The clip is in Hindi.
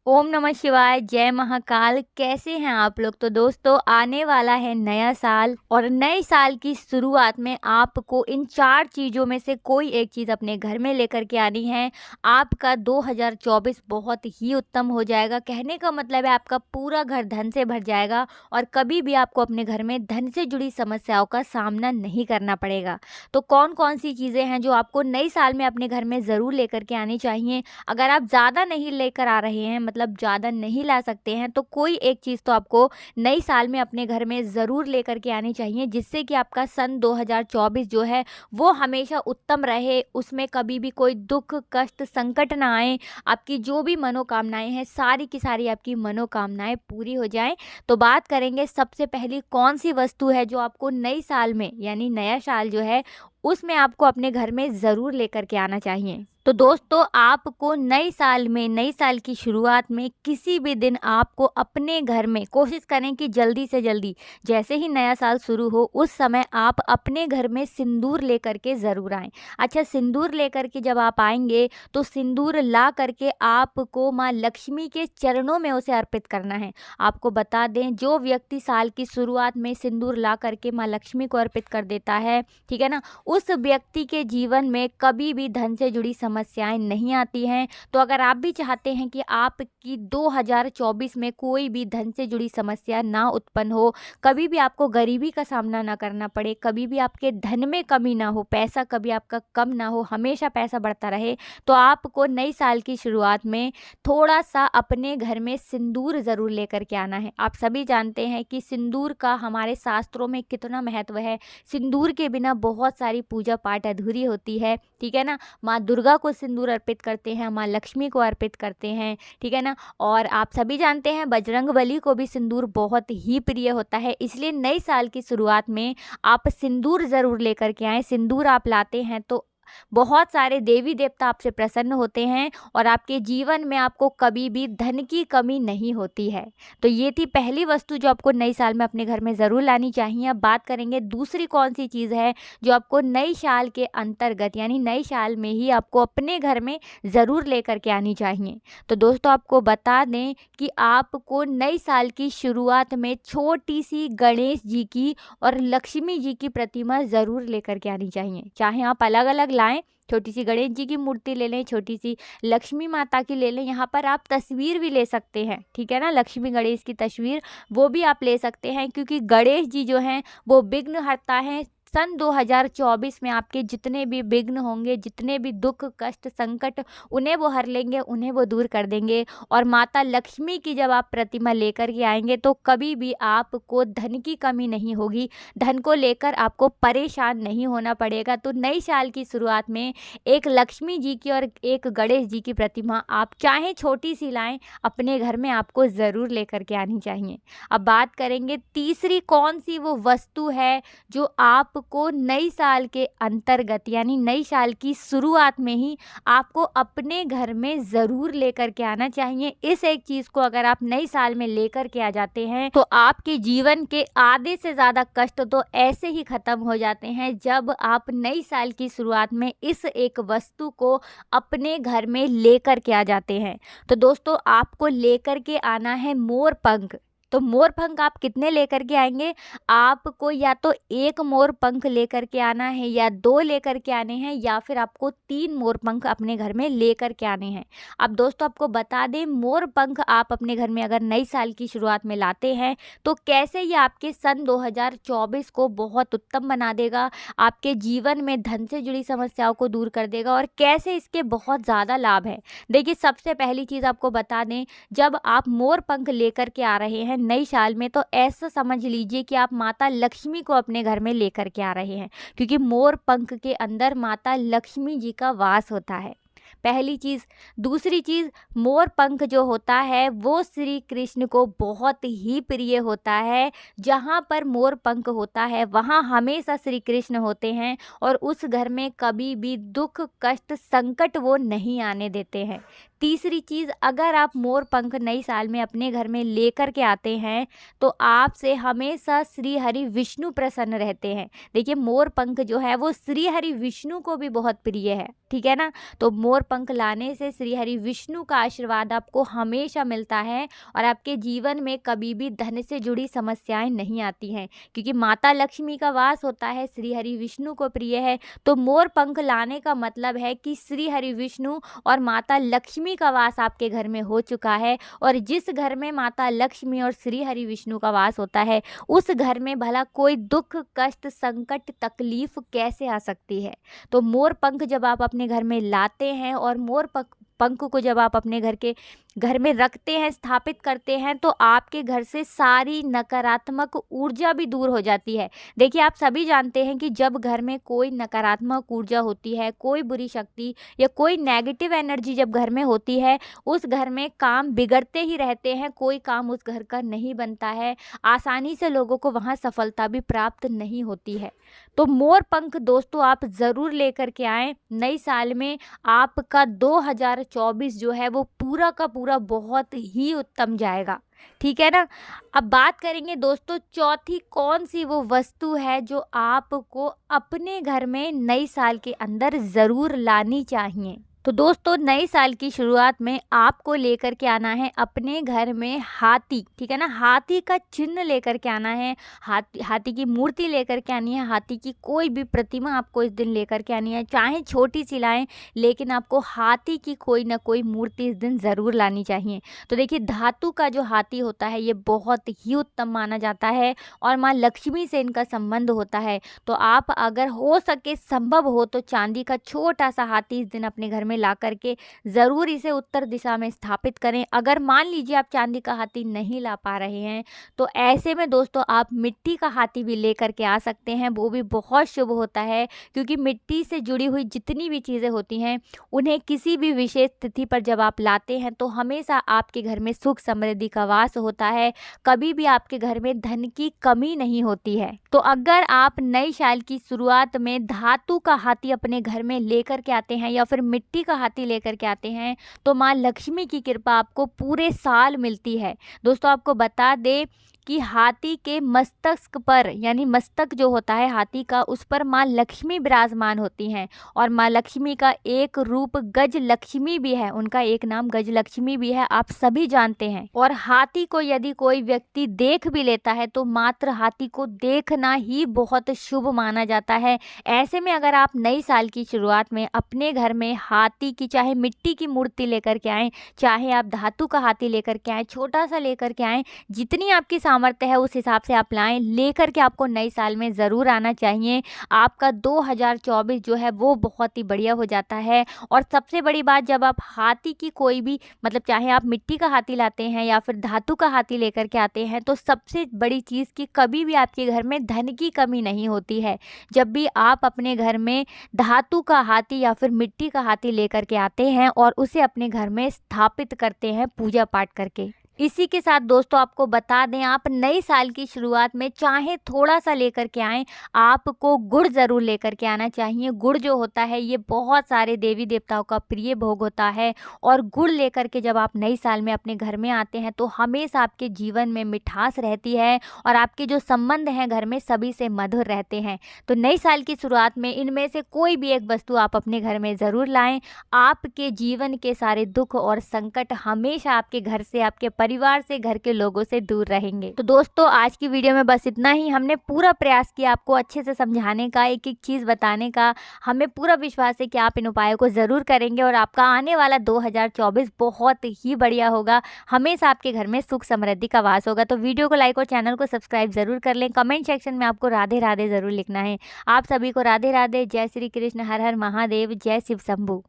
ओम नमः शिवाय, जय महाकाल। कैसे हैं आप लोग? तो दोस्तों, आने वाला है नया साल और नए साल की शुरुआत में आपको इन 4 चीज़ों में से कोई एक चीज़ अपने घर में लेकर के आनी है। आपका 2024 बहुत ही उत्तम हो जाएगा। कहने का मतलब है आपका पूरा घर धन से भर जाएगा और कभी भी आपको अपने घर में धन से जुड़ी समस्याओं का सामना नहीं करना पड़ेगा। तो कौन-कौन सी चीज़ें हैं जो आपको नए साल में अपने घर में ज़रूर लेकर के आनी चाहिए? अगर आप ज़्यादा नहीं लेकर आ रहे हैं, मतलब ज़्यादा नहीं ला सकते हैं, तो कोई एक चीज़ तो आपको नई साल में अपने घर में ज़रूर लेकर के आनी चाहिए, जिससे कि आपका सन 2024 जो है वो हमेशा उत्तम रहे। उसमें कभी भी कोई दुख, कष्ट, संकट ना आए। आपकी जो भी मनोकामनाएं हैं, सारी की सारी आपकी मनोकामनाएं पूरी हो जाएं। तो बात करेंगे सबसे पहली कौन सी वस्तु है जो आपको नई साल में, यानी नया साल जो है उसमें आपको अपने घर में ज़रूर लेकर के आना चाहिए। तो दोस्तों, आपको नए साल में, नई साल की शुरुआत में किसी भी दिन आपको अपने घर में कोशिश करें कि जल्दी से जल्दी, जैसे ही नया साल शुरू हो उस समय आप अपने घर में सिंदूर लेकर के ज़रूर आएँ। अच्छा, सिंदूर लेकर के जब आप आएँगे तो सिंदूर ला करके आपको माँ लक्ष्मी के चरणों में उसे अर्पित करना है। आपको बता दें, जो व्यक्ति साल की शुरुआत में सिंदूर ला करके माँ लक्ष्मी को अर्पित कर देता है, ठीक है ना, उस व्यक्ति के जीवन में कभी भी धन से जुड़ी समस्याएं नहीं आती हैं। तो अगर आप भी चाहते हैं कि आपकी 2024 में कोई भी धन से जुड़ी समस्या ना उत्पन्न हो, कभी भी आपको गरीबी का सामना ना करना पड़े, कभी भी आपके धन में कमी ना हो, पैसा कभी आपका कम ना हो, हमेशा पैसा बढ़ता रहे, तो आपको नई साल की शुरुआत में थोड़ा सा अपने घर में सिंदूर ज़रूर लेकर के आना है। आप सभी जानते हैं कि सिंदूर का हमारे शास्त्रों में कितना महत्व है। सिंदूर के बिना बहुत सारी पूजा पाठ अधूरी होती है, ठीक है ना। माँ दुर्गा को सिंदूर अर्पित करते हैं, माँ लक्ष्मी को अर्पित करते हैं, ठीक है ना। और आप सभी जानते हैं बजरंगबली को भी सिंदूर बहुत ही प्रिय होता है। इसलिए नई साल की शुरुआत में आप सिंदूर ज़रूर लेकर के आएँ। सिंदूर आप लाते हैं तो बहुत सारे देवी देवता आपसे प्रसन्न होते हैं और आपके जीवन में आपको कभी भी धन की कमी नहीं होती है। तो ये थी पहली वस्तु जो आपको नई साल में अपने घर में ज़रूर लानी चाहिए। अब बात करेंगे दूसरी कौन सी चीज़ है जो आपको नई साल के अंतर्गत, यानी नई साल में ही आपको अपने घर में ज़रूर लेकर के आनी चाहिए। तो दोस्तों, आपको बता दें कि आपको नई साल की शुरुआत में छोटी सी गणेश जी की और लक्ष्मी जी की प्रतिमा ज़रूर लेकर के आनी चाहिए। चाहे आप अलग अलग लाएं, छोटी सी गणेश जी की मूर्ति ले लें, छोटी सी लक्ष्मी माता की ले लें, यहाँ पर आप तस्वीर भी ले सकते हैं, ठीक है ना। लक्ष्मी गणेश की तस्वीर वो भी आप ले सकते हैं, क्योंकि गणेश जी जो हैं वो विघ्न हरता है। सन 2024 में आपके जितने भी विघ्न होंगे, जितने भी दुख, कष्ट, संकट, उन्हें वो हर लेंगे, उन्हें वो दूर कर देंगे। और माता लक्ष्मी की जब आप प्रतिमा लेकर के आएंगे तो कभी भी आपको धन की कमी नहीं होगी, धन को लेकर आपको परेशान नहीं होना पड़ेगा। तो नई साल की शुरुआत में एक लक्ष्मी जी की और एक गणेश जी की प्रतिमा आप चाहे छोटी सी लाएं, अपने घर में आपको ज़रूर लेकर के आनी चाहिए। अब बात करेंगे तीसरी कौन सी वो वस्तु है जो आपको नई साल के अंतर्गत, यानी नई साल की शुरुआत में ही आपको अपने घर में ज़रूर लेकर के आना चाहिए। इस एक चीज़ को अगर आप नई साल में लेकर के आ जाते हैं तो आपके जीवन के आधे से ज़्यादा कष्ट तो ऐसे ही ख़त्म हो जाते हैं जब आप नई साल की शुरुआत में इस एक वस्तु को अपने घर में लेकर के आ जाते हैं। तो दोस्तों, आपको लेकर के आना है मोर पंख। तो मोर पंख आप कितने लेकर के आएंगे? आपको या तो एक मोर पंख लेकर के आना है, या 2 लेकर के आने हैं, या फिर आपको 3 मोर पंख अपने घर में लेकर के आने हैं। अब दोस्तों, आपको बता दें, मोर पंख आप अपने घर में अगर नई साल की शुरुआत में लाते हैं तो कैसे ये आपके सन 2024 को बहुत उत्तम बना देगा, आपके जीवन में धन से जुड़ी समस्याओं को दूर कर देगा, और कैसे इसके बहुत ज़्यादा लाभ है। देखिए, सबसे पहली चीज़ आपको बता दें, जब आप मोर पंख लेकर के आ रहे हैं नई साल में, तो ऐसा समझ लीजिए कि आप माता लक्ष्मी को अपने घर में लेकर के आ रहे हैं, क्योंकि मोर पंख के अंदर माता लक्ष्मी जी का वास होता है। पहली चीज़। दूसरी चीज़, मोर पंख जो होता है वो श्री कृष्ण को बहुत ही प्रिय होता है। जहाँ पर मोर पंख होता है वहाँ हमेशा श्री कृष्ण होते हैं, और उस घर में कभी भी दुख, कष्ट, संकट वो नहीं आने देते हैं। तीसरी चीज़, अगर आप मोर पंख नई साल में अपने घर में लेकर के आते हैं तो आपसे हमेशा श्री हरि विष्णु प्रसन्न रहते हैं। देखिए, मोर पंख जो है वो श्री हरि विष्णु को भी बहुत प्रिय है, ठीक है ना। तो मोर पंख लाने से श्री हरि विष्णु का आशीर्वाद आपको हमेशा मिलता है और आपके जीवन में कभी भी धन से जुड़ी समस्याएं नहीं आती हैं, क्योंकि माता लक्ष्मी का वास होता है, श्री हरि विष्णु को प्रिय है। तो मोर पंख लाने का मतलब है कि श्री हरि विष्णु और माता लक्ष्मी का वास आपके घर में हो चुका है, और जिस घर में माता लक्ष्मी और श्री हरि विष्णु का वास होता है उस घर में भला कोई दुख, कष्ट, संकट, तकलीफ कैसे आ सकती है। तो मोर पंख जब आप अपने घर में लाते हैं और मोर पंख को जब आप अपने घर में रखते हैं, स्थापित करते हैं, तो आपके घर से सारी नकारात्मक ऊर्जा भी दूर हो जाती है। देखिए, आप सभी जानते हैं कि जब घर में कोई नकारात्मक ऊर्जा होती है, कोई बुरी शक्ति या कोई नेगेटिव एनर्जी जब घर में होती है, उस घर में काम बिगड़ते ही रहते हैं, कोई काम उस घर का नहीं बनता है, आसानी से लोगों को वहाँ सफलता भी प्राप्त नहीं होती है। तो मोर पंख दोस्तों आप ज़रूर लेकर के आएँ। नई साल में आपका 2024 जो है वो पूरा का पूरा बहुत ही उत्तम जाएगा, ठीक है ना। अब बात करेंगे दोस्तों चौथी कौन सी वो वस्तु है जो आपको अपने घर में नई साल के अंदर ज़रूर लानी चाहिए। तो दोस्तों नए साल की शुरुआत में आपको लेकर के आना है अपने घर में हाथी, ठीक है ना। हाथी का चिन्ह लेकर के आना है, हाथी की मूर्ति लेकर के आनी है, हाथी की कोई भी प्रतिमा आपको इस दिन लेकर के आनी है, चाहे छोटी सी लाएं, लेकिन आपको हाथी की कोई ना कोई मूर्ति इस दिन ज़रूर लानी चाहिए। तो देखिए, धातु का जो हाथी होता है ये बहुत ही उत्तम माना जाता है और माँ लक्ष्मी से इनका संबंध होता है। तो आप अगर हो सके, संभव हो तो चांदी का छोटा सा हाथी इस दिन अपने घर में ला करके ज़रूर इसे उत्तर दिशा में स्थापित करें। अगर मान लीजिए आप चांदी का हाथी नहीं ला पा रहे हैं तो ऐसे में दोस्तों आप मिट्टी का हाथी भी लेकर के आ सकते हैं, वो भी बहुत शुभ होता है, क्योंकि मिट्टी से जुड़ी हुई जितनी भी चीज़ें होती हैं उन्हें किसी भी विशेष तिथि पर जब आप लाते हैं तो हमेशा आपके घर में सुख समृद्धि का वास होता है, कभी भी आपके घर में धन की कमी नहीं होती है। तो अगर आप नई साल की शुरुआत में धातु का हाथी अपने घर में लेकर के आते हैं या फिर मिट्टी का हाथी लेकर के आते हैं तो माँ लक्ष्मी की कृपा आपको पूरे साल मिलती है। दोस्तों आपको बता दें कि हाथी के मस्तक पर, यानी मस्तक जो होता है हाथी का, उस पर माँ लक्ष्मी विराजमान होती हैं और माँ लक्ष्मी का एक रूप गज लक्ष्मी भी है, उनका एक नाम गज लक्ष्मी भी है, आप सभी जानते हैं। और हाथी को यदि कोई व्यक्ति देख भी लेता है तो मात्र हाथी को देखना ही बहुत शुभ माना जाता है। ऐसे में अगर आप नई साल की शुरुआत में अपने घर में हाथी की चाहे मिट्टी की मूर्ति लेकर के आएँ, चाहे आप धातु का हाथी लेकर के आएँ, छोटा सा लेकर के आएँ, जितनी आपकी सामर्थ्य है उस हिसाब से आप लाएं, लेकर के आपको नई साल में ज़रूर आना चाहिए। आपका 2024 जो है वो बहुत ही बढ़िया हो जाता है। और सबसे बड़ी बात, जब आप हाथी की कोई भी, मतलब चाहे आप मिट्टी का हाथी लाते हैं या फिर धातु का हाथी लेकर के आते हैं, तो सबसे बड़ी चीज़ कि कभी भी आपके घर में धन की कमी नहीं होती है। जब भी आप अपने घर में धातु का हाथी या फिर मिट्टी का हाथी लेकर के आते हैं और उसे अपने घर में स्थापित करते हैं पूजा पाठ करके। इसी के साथ दोस्तों आपको बता दें, आप नई साल की शुरुआत में चाहे थोड़ा सा लेकर के आएँ, आपको गुड़ ज़रूर लेकर के आना चाहिए। गुड़ जो होता है ये बहुत सारे देवी देवताओं का प्रिय भोग होता है और गुड़ लेकर के जब आप नई साल में अपने घर में आते हैं तो हमेशा आपके जीवन में मिठास रहती है और आपके जो संबंध हैं घर में सभी से मधुर रहते हैं। तो नई साल की शुरुआत में इनमें से कोई भी एक वस्तु आप अपने घर में ज़रूर लाएँ। आपके जीवन के सारे दुख और संकट हमेशा आपके घर से, आपके परिवार से, घर के लोगों से दूर रहेंगे। तो दोस्तों आज की वीडियो में बस इतना ही। हमने पूरा प्रयास किया आपको अच्छे से समझाने का, एक एक चीज़ बताने का। हमें पूरा विश्वास है कि आप इन उपायों को ज़रूर करेंगे और आपका आने वाला 2024 बहुत ही बढ़िया होगा। हमेशा आपके घर में सुख समृद्धि का वास होगा। तो वीडियो को लाइक और चैनल को सब्सक्राइब ज़रूर कर लें। कमेंट सेक्शन में आपको राधे राधे ज़रूर लिखना है। आप सभी को राधे राधे। जय श्री कृष्ण, हर हर महादेव, जय शिव शंभू।